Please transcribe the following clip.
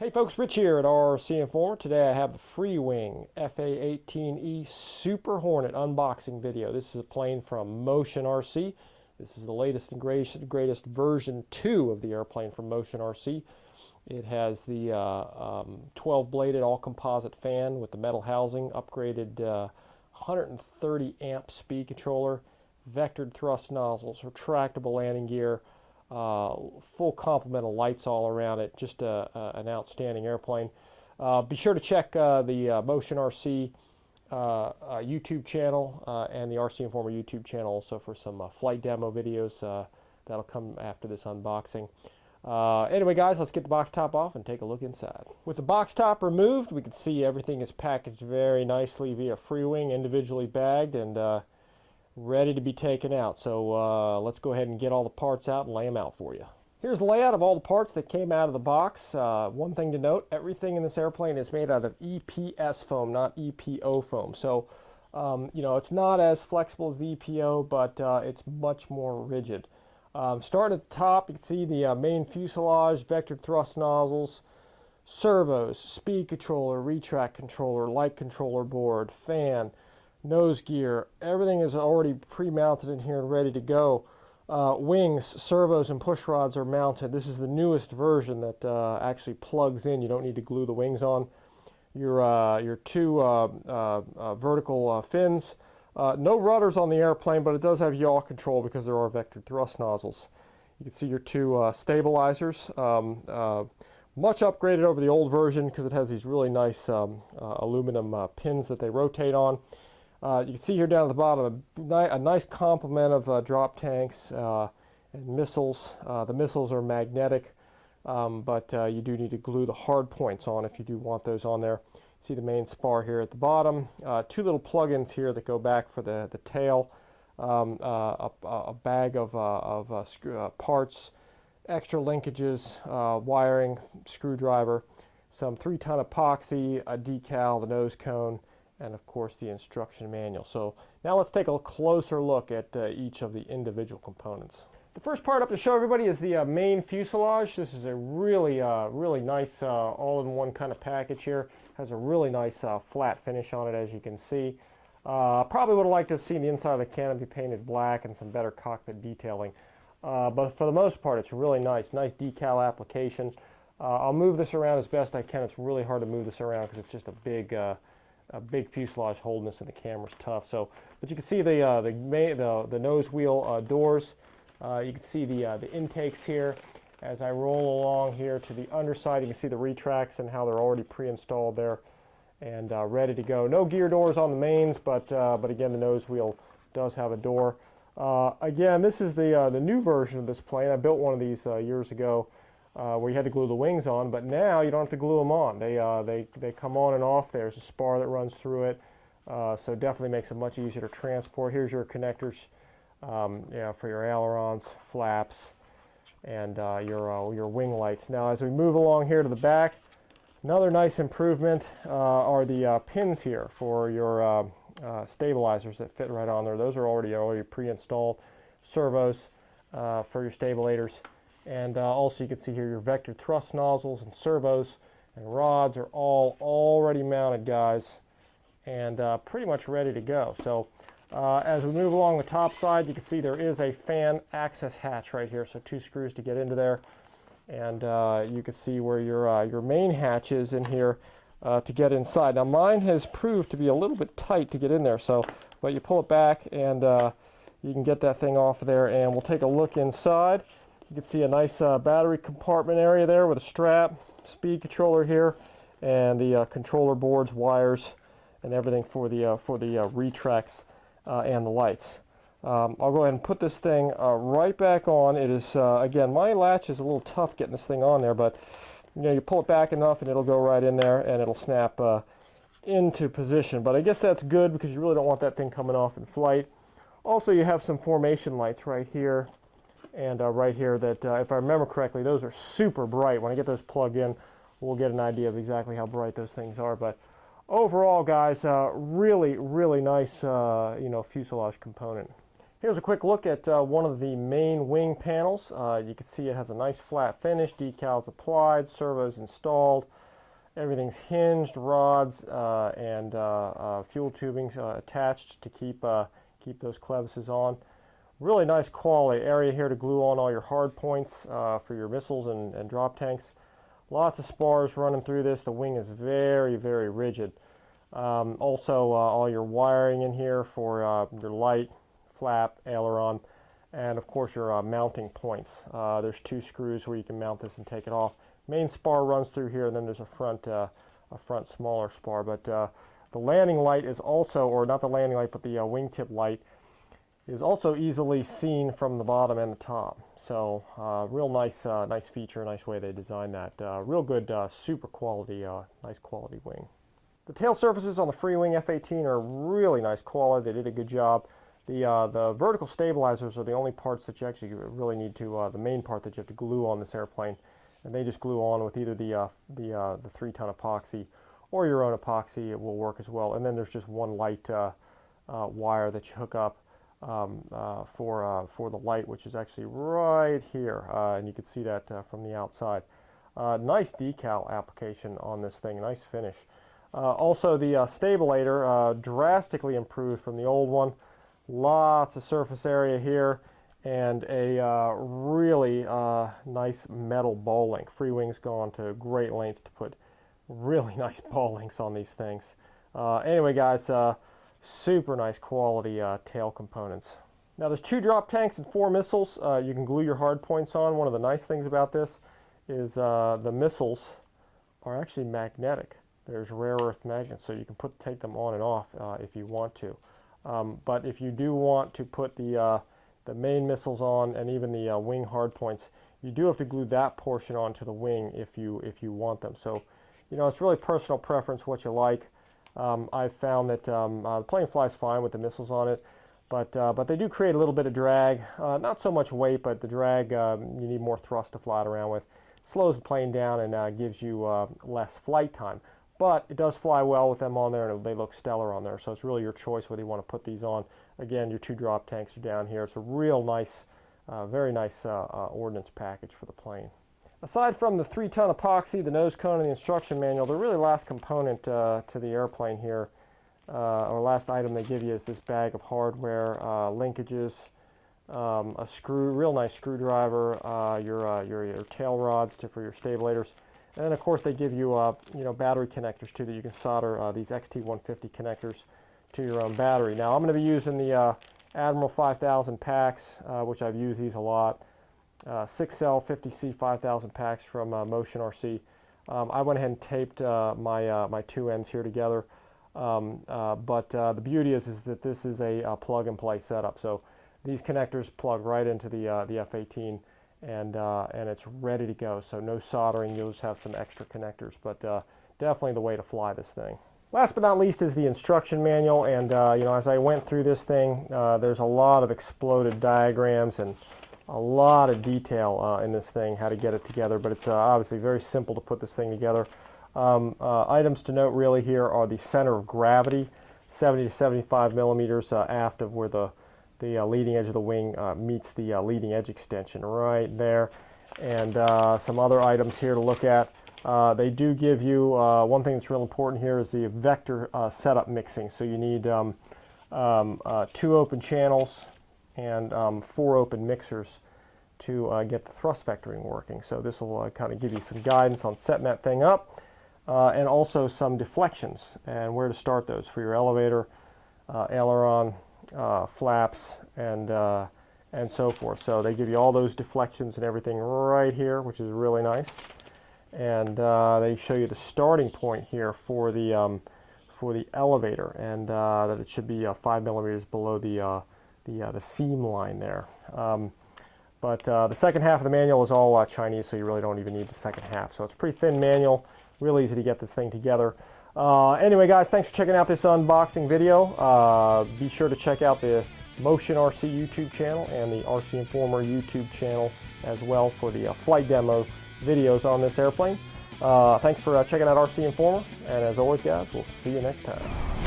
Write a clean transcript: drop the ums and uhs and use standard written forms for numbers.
Hey folks, Rich here at RCINFORMER. Today I have the FREEWING FA-18E Super Hornet unboxing video. This is a plane from MOTIONRC. This is the latest and greatest version 2 of the airplane from MOTIONRC. It has the 12-bladed all-composite fan with the metal housing, upgraded 130 amp speed controller, vectored thrust nozzles, retractable landing gear, full complement of lights all around it. Just an outstanding airplane. Be sure to check the MOTIONRC YouTube channel and the RCINFORMER YouTube channel also for some flight demo videos that'll come after this unboxing. Anyway guys, let's get the box top off and take a look inside. With the box top removed, we can see everything is packaged very nicely via FREEWING, individually bagged and ready to be taken out. So let's go ahead and get all the parts out and lay them out for you. Here's the layout of all the parts that came out of the box. One thing to note, everything in this airplane is made out of EPS foam, not EPO foam. So you know, it's not as flexible as the EPO, but it's much more rigid. Starting at the top, you can see the main fuselage, vectored thrust nozzles, servos, speed controller, retract controller, light controller board, fan, nose gear. Everything is already pre-mounted in here and ready to go. Wings, servos, and push rods are mounted. This is the newest version that actually plugs in. You don't need to glue the wings on. Your two vertical fins. No rudders on the airplane, but it does have yaw control because there are vectored thrust nozzles. You can see your two stabilizers. Much upgraded over the old version because it has these really nice aluminum pins that they rotate on. You can see here down at the bottom a nice complement of drop tanks and missiles. The missiles are magnetic, but you do need to glue the hard points on if you do want those on there. See the main spar here at the bottom. Two little plug-ins here that go back for the tail. A bag of parts, extra linkages, wiring, screwdriver, some 3-ton epoxy, a decal, the nose cone, and of course the instruction manual. So now let's take a closer look at each of the individual components. The first part up to show everybody is the main fuselage. This is a really nice all-in-one kind of package here. Has a really nice flat finish on it, as you can see. Probably would have liked to have seen the inside of the canopy painted black and some better cockpit detailing. But for the most part, it's really nice decal application. I'll move this around as best I can. It's really hard to move this around because it's just a big fuselage holding this, and the camera's tough. So, but you can see the nose wheel doors. You can see the intakes here. As I roll along here to the underside, you can see the retracts and how they're already pre-installed there and ready to go. No gear doors on the mains, but again, the nose wheel does have a door. Again, this is the new version of this plane. I built one of these years ago where you had to glue the wings on, but now you don't have to glue them on. They come on and off. There's a spar that runs through it, so definitely makes it much easier to transport. Here's your connectors, yeah, for your ailerons, flaps, and your wing lights. Now, as we move along here to the back, another nice improvement are the pins here for your stabilizers that fit right on there. Those are already pre-installed. Servos for your stabilators. And also you can see here your vectored thrust nozzles and servos and rods are all already mounted, guys, and pretty much ready to go. So as we move along the top side, you can see there is a fan access hatch right here, so 2 screws to get into there. And you can see where your main hatch is in here to get inside. Now mine has proved to be a little bit tight to get in there, so but you pull it back and you can get that thing off of there, and we'll take a look inside. You can see a nice battery compartment area there with a strap, speed controller here, and the controller boards, wires, and everything for the retracts and the lights. I'll go ahead and put this thing right back on. It is again, my latch is a little tough getting this thing on there, but you know, you pull it back enough and it'll go right in there and it'll snap into position. But I guess that's good because you really don't want that thing coming off in flight. Also, you have some formation lights right here and right here that, if I remember correctly, those are super bright. When I get those plugged in, we'll get an idea of exactly how bright those things are. But overall, guys, really nice, you know, fuselage component. Here's a quick look at one of the main wing panels. You can see it has a nice flat finish, decals applied, servos installed. Everything's hinged, rods and fuel tubing attached to keep those clevises on. Really nice quality area here to glue on all your hard points for your missiles and drop tanks. Lots of spars running through this. The wing is very, very rigid. Also, all your wiring in here for your light, flap, aileron, and of course your mounting points. There's 2 screws where you can mount this and take it off. Main spar runs through here, and then there's a front smaller spar. But the landing light is also, or not the landing light, but the wingtip light is also easily seen from the bottom and the top. So real nice, nice feature, nice way they designed that. Real good, super quality, nice quality wing. The tail surfaces on the FREEWING F-18 are really nice quality. They did a good job. The vertical stabilizers are the only parts that you actually really need to, the main part that you have to glue on this airplane. And they just glue on with either the 3-ton epoxy or your own epoxy. It will work as well. And then there's just one light wire that you hook up for the light, which is actually right here, and you can see that from the outside. Nice decal application on this thing, nice finish. Also, the Stabilator drastically improved from the old one. Lots of surface area here, and a really nice metal ball link. FREEWING's gone to great lengths to put really nice ball links on these things. Anyway, guys, super nice quality tail components. Now there's 2 drop tanks and 4 missiles you can glue your hard points on. One of the nice things about this is the missiles are actually magnetic. There's rare earth magnets, so you can take them on and off if you want to. But if you do want to put the main missiles on and even the wing hard points, you do have to glue that portion onto the wing if you want them. So, you know, it's really personal preference what you like. I've found that the plane flies fine with the missiles on it, but they do create a little bit of drag. Not so much weight, but the drag, you need more thrust to fly it around with. Slows the plane down and gives you less flight time. But it does fly well with them on there, and they look stellar on there. So it's really your choice whether you want to put these on. Again, your 2 drop tanks are down here. It's a real nice, very nice ordnance package for the plane. Aside from the 3-ton epoxy, the nose cone, and the instruction manual, the really last component to the airplane here, or last item they give you, is this bag of hardware, linkages, a real nice screwdriver, your tail rods for your stabilators, and then of course they give you you know, battery connectors too, that you can solder these XT150 connectors to your own battery. Now I'm going to be using the Admiral 5000 packs, which I've used these a lot. 6L 50C 5000 packs from MOTIONRC. I went ahead and taped my 2 ends here together, but the beauty is that this is a plug-and-play setup. So these connectors plug right into the F-18, and it's ready to go. So no soldering, you'll just have some extra connectors, but definitely the way to fly this thing. Last but not least is the instruction manual, and you know, as I went through this thing, there's a lot of exploded diagrams and a lot of detail in this thing, how to get it together, but it's obviously very simple to put this thing together. Items to note really here are the center of gravity, 70 to 75 millimeters aft of where the leading edge of the wing meets the leading edge extension, right there. And some other items here to look at. They do give you, one thing that's real important here is the vector setup mixing. So you need 2 open channels and 4 open mixers to get the thrust vectoring working. So this will kind of give you some guidance on setting that thing up, and also some deflections and where to start those for your elevator, aileron, flaps, and so forth. So they give you all those deflections and everything right here, which is really nice. And they show you the starting point here for the elevator, and that it should be 5 millimeters below the seam line there. But the second half of the manual is all Chinese, so you really don't even need the second half. So it's a pretty thin manual, real easy to get this thing together. Anyway, guys, thanks for checking out this unboxing video. Be sure to check out the MOTIONRC YouTube channel and the RCINFORMER YouTube channel as well for the flight demo videos on this airplane. Thanks for checking out RCINFORMER, and as always, guys, we'll see you next time.